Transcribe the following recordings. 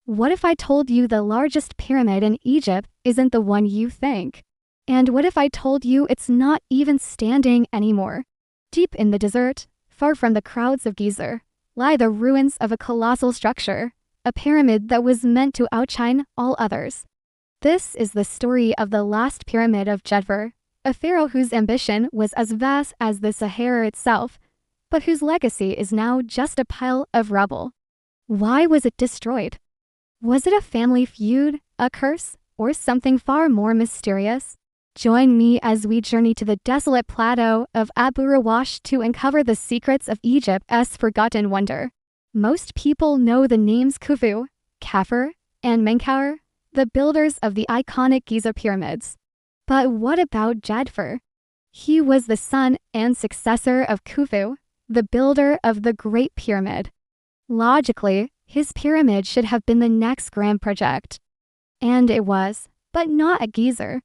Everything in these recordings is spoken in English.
What if I told you the largest pyramid in Egypt isn't the one you think? And what if I told you it's not even standing anymore? Deep in the desert, far from the crowds of Giza, lie the ruins of a colossal structure, a pyramid that was meant to outshine all others. This is the story of the last pyramid of Djedefre, a pharaoh whose ambition was as vast as the Sahara itself, but whose legacy is now just a pile of rubble. Why was it destroyed? Was it a family feud, a curse, or something far more mysterious? Join me as we journey to the desolate plateau of Abu Rawash to uncover the secrets of Egypt's forgotten wonder. Most people know the names Khufu, Khafre, and Menkaure, the builders of the iconic Giza pyramids. But what about Djedefre? He was the son and successor of Khufu, the builder of the Great Pyramid. Logically, his pyramid should have been the next grand project. And it was, but not at Giza.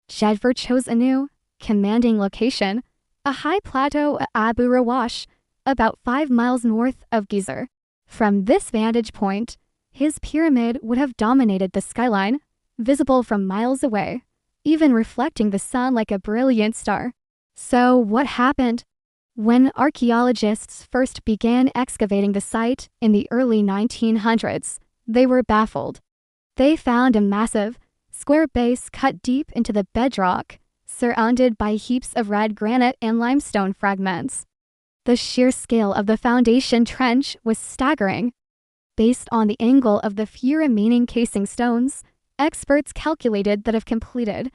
Djedefre chose a new, commanding location, a high plateau at Abu Rawash, about 5 miles north of Giza. From this vantage point, his pyramid would have dominated the skyline, visible from miles away, even reflecting the sun like a brilliant star. So what happened? When archaeologists first began excavating the site in the early 1900s, they were baffled. They found a massive, square base cut deep into the bedrock, surrounded by heaps of red granite and limestone fragments. The sheer scale of the foundation trench was staggering. Based on the angle of the few remaining casing stones, experts calculated that if completed,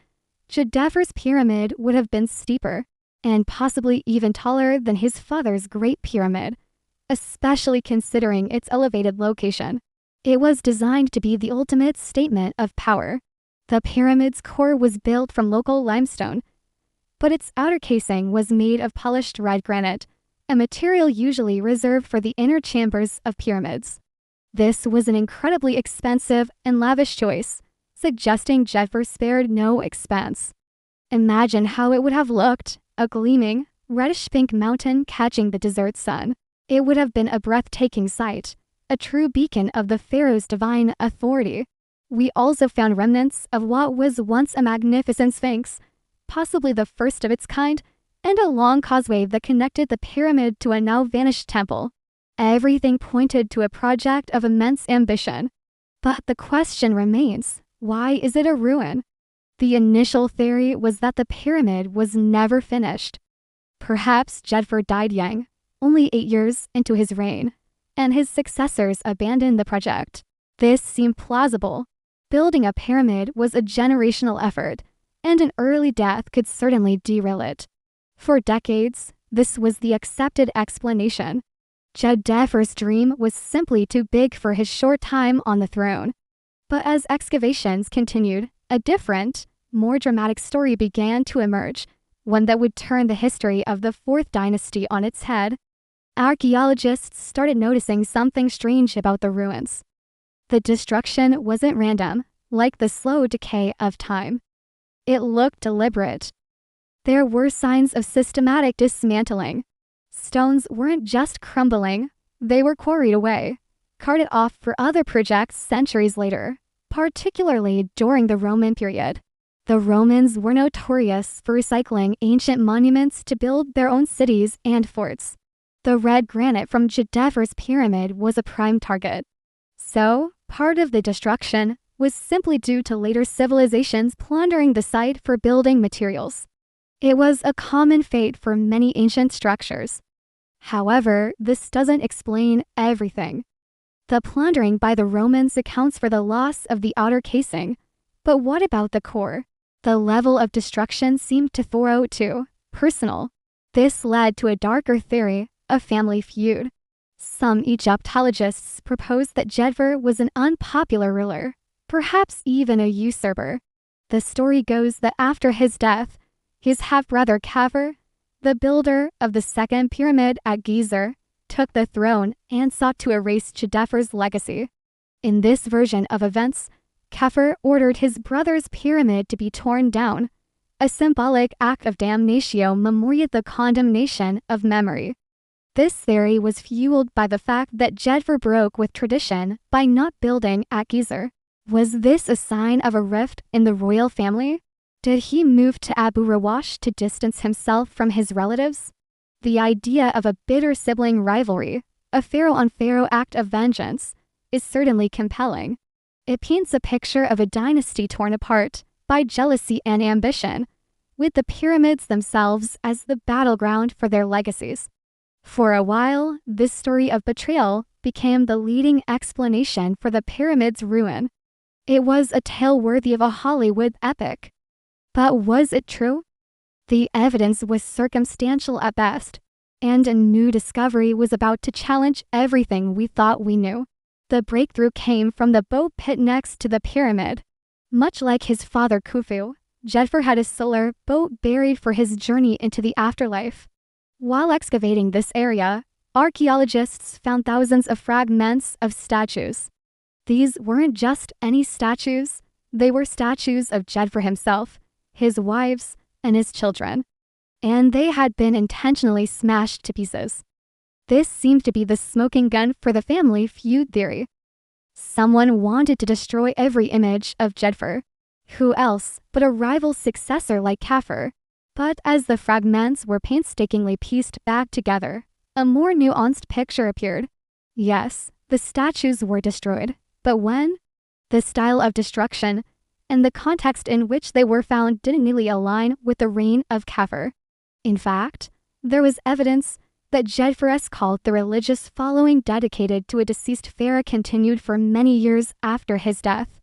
Djedefre's pyramid would have been steeper, and possibly even taller than his father's Great Pyramid, especially considering its elevated location. It was designed to be the ultimate statement of power. The pyramid's core was built from local limestone, but its outer casing was made of polished red granite, a material usually reserved for the inner chambers of pyramids. This was an incredibly expensive and lavish choice, suggesting Djedefre spared no expense. Imagine how it would have looked, a gleaming, reddish-pink mountain catching the desert sun. It would have been a breathtaking sight, a true beacon of the pharaoh's divine authority. We also found remnants of what was once a magnificent sphinx, possibly the first of its kind, and a long causeway that connected the pyramid to a now-vanished temple. Everything pointed to a project of immense ambition. But the question remains, why is it a ruin? The initial theory was that the pyramid was never finished. Perhaps Djedefre died young, only 8 years into his reign, and his successors abandoned the project. This seemed plausible. Building a pyramid was a generational effort, and an early death could certainly derail it. For decades, this was the accepted explanation. Djedefre's dream was simply too big for his short time on the throne. But as excavations continued, a different, more dramatic story began to emerge, one that would turn the history of the Fourth Dynasty on its head. Archaeologists started noticing something strange about the ruins. The destruction wasn't random, like the slow decay of time. It looked deliberate. There were signs of systematic dismantling. Stones weren't just crumbling, they were quarried away, carted off for other projects centuries later, particularly during the Roman period. The Romans were notorious for recycling ancient monuments to build their own cities and forts. The red granite from Djedefre's pyramid was a prime target. So, part of the destruction was simply due to later civilizations plundering the site for building materials. It was a common fate for many ancient structures. However, this doesn't explain everything. The plundering by the Romans accounts for the loss of the outer casing, but what about the core? The level of destruction seemed to Pharaoh too personal. This led to a darker theory, a family feud. Some Egyptologists proposed that Djedefre was an unpopular ruler, perhaps even a usurper. The story goes that after his death, his half-brother Khafre, the builder of the second pyramid at Giza, took the throne and sought to erase Djedefre's legacy. In this version of events, Khafre ordered his brother's pyramid to be torn down, a symbolic act of damnatio memoriae, the condemnation of memory. This theory was fueled by the fact that Djedefre broke with tradition by not building at Giza. Was this a sign of a rift in the royal family? Did he move to Abu Rawash to distance himself from his relatives? The idea of a bitter sibling rivalry, a pharaoh-on-pharaoh act of vengeance, is certainly compelling. It paints a picture of a dynasty torn apart by jealousy and ambition, with the pyramids themselves as the battleground for their legacies. For a while, this story of betrayal became the leading explanation for the pyramids' ruin. It was a tale worthy of a Hollywood epic. But was it true? The evidence was circumstantial at best, and a new discovery was about to challenge everything we thought we knew. The breakthrough came from the boat pit next to the pyramid. Much like his father Khufu, Djedefre had a solar boat buried for his journey into the afterlife. While excavating this area, archaeologists found thousands of fragments of statues. These weren't just any statues, they were statues of Djedefre himself, his wives, and his children. And they had been intentionally smashed to pieces. This seemed to be the smoking gun for the family feud theory. Someone wanted to destroy every image of Djedefre. Who else but a rival successor like Khafre? But as the fragments were painstakingly pieced back together, a more nuanced picture appeared. Yes, the statues were destroyed, but when? The style of destruction and the context in which they were found didn't nearly align with the reign of Khafre. In fact, there was evidence that Djedefre's cult, the religious following dedicated to a deceased pharaoh, continued for many years after his death.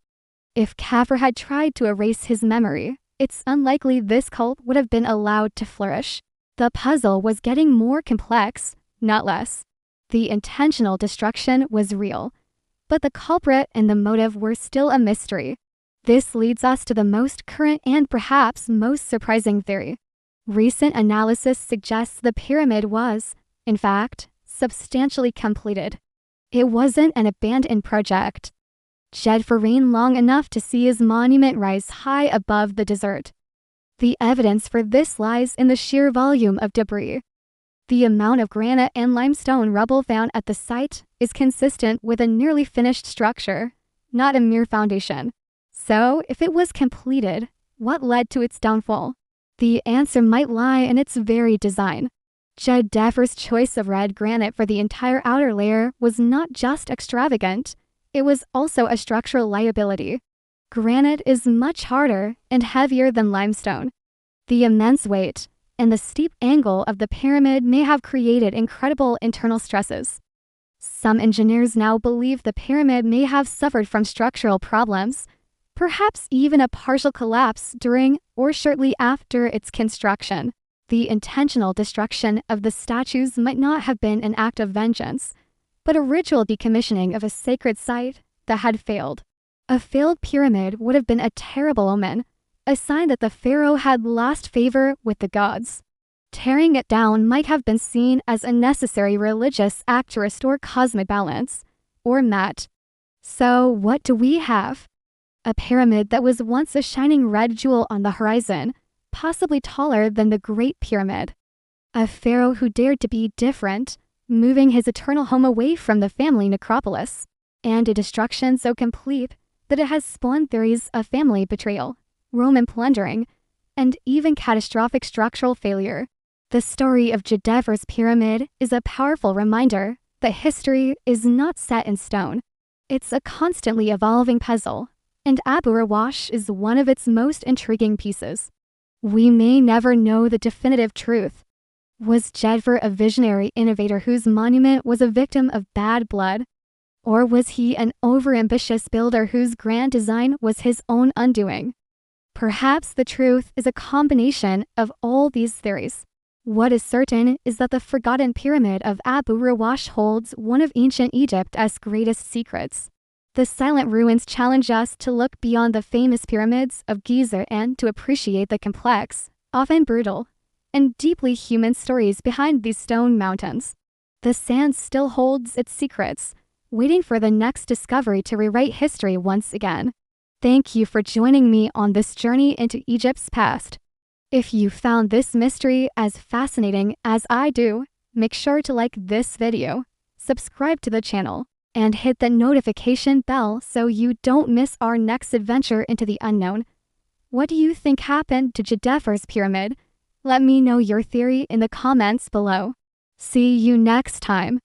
If Khafre had tried to erase his memory, it's unlikely this cult would have been allowed to flourish. The puzzle was getting more complex, not less. The intentional destruction was real, but the culprit and the motive were still a mystery. This leads us to the most current and perhaps most surprising theory. Recent analysis suggests the pyramid was, in fact, substantially completed. It wasn't an abandoned project. Djedefre reigned long enough to see his monument rise high above the desert. The evidence for this lies in the sheer volume of debris. The amount of granite and limestone rubble found at the site is consistent with a nearly finished structure, not a mere foundation. So, if it was completed, what led to its downfall? The answer might lie in its very design. Djedefre's choice of red granite for the entire outer layer was not just extravagant, it was also a structural liability. Granite is much harder and heavier than limestone. The immense weight and the steep angle of the pyramid may have created incredible internal stresses. Some engineers now believe the pyramid may have suffered from structural problems, perhaps even a partial collapse during or shortly after its construction. The intentional destruction of the statues might not have been an act of vengeance, but a ritual decommissioning of a sacred site that had failed. A failed pyramid would have been a terrible omen, a sign that the pharaoh had lost favor with the gods. Tearing it down might have been seen as a necessary religious act to restore cosmic balance, or mat. So what do we have? A pyramid that was once a shining red jewel on the horizon, possibly taller than the Great Pyramid. A pharaoh who dared to be different, moving his eternal home away from the family necropolis, and a destruction so complete that it has spawned theories of family betrayal, Roman plundering, and even catastrophic structural failure. The story of Djedefre's pyramid is a powerful reminder that history is not set in stone. It's a constantly evolving puzzle, and Abu Rawash is one of its most intriguing pieces. We may never know the definitive truth. Was Djedefre a visionary innovator whose monument was a victim of bad blood? Or was he an overambitious builder whose grand design was his own undoing? Perhaps the truth is a combination of all these theories. What is certain is that the forgotten pyramid of Abu Rawash holds one of ancient Egypt's greatest secrets. The silent ruins challenge us to look beyond the famous pyramids of Giza and to appreciate the complex, often brutal, and deeply human stories behind these stone mountains. The sand still holds its secrets, waiting for the next discovery to rewrite history once again. Thank you for joining me on this journey into Egypt's past. If you found this mystery as fascinating as I do, make sure to like this video, subscribe to the channel, and hit the notification bell so you don't miss our next adventure into the unknown. What do you think happened to Djedefre's pyramid? Let me know your theory in the comments below. See you next time.